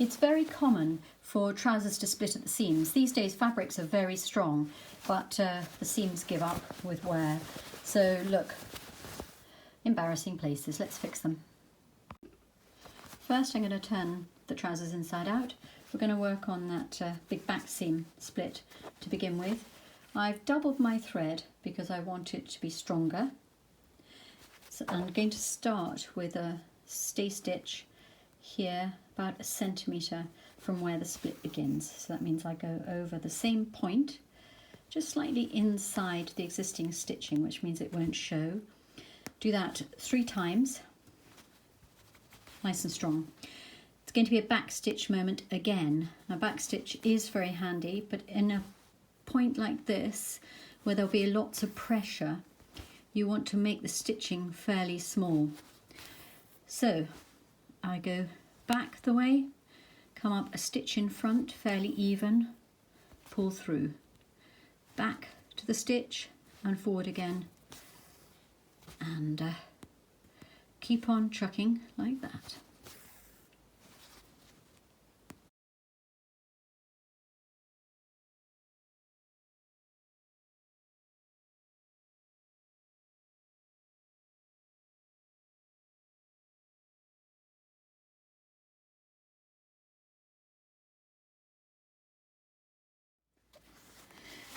It's very common for trousers to split at the seams. These days fabrics are very strong, but the seams give up with wear. So look, embarrassing places. Let's fix them. First I'm going to turn the trousers inside out. We're going to work on that big back seam split to begin with. I've doubled my thread because I want it to be stronger. So I'm going to start with a stay stitch here about 1 centimetre from where the split begins. So that means I go over the same point, just slightly inside the existing stitching, which means it won't show. Do that 3 times, nice and strong. It's going to be a back stitch moment again. Now back stitch is very handy, but in a point like this, where there'll be lots of pressure, you want to make the stitching fairly small. So I go back the way, come up a stitch in front, fairly even, pull through, back to the stitch and forward again, and keep on chucking like that.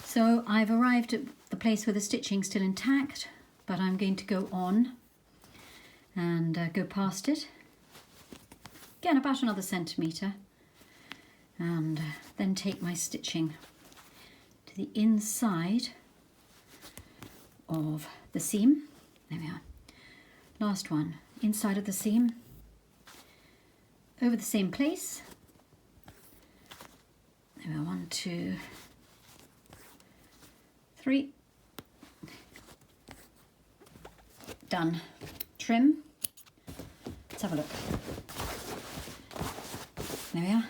So I've arrived at the place where the stitching's still intact, but I'm going to go on and go past it. Again, about another centimetre, and then take my stitching to the inside of the seam. There we are. Last one, inside of the seam, over the same place. There we are, 1, 2, 3. Done. Trim. Let's have a look. There we are.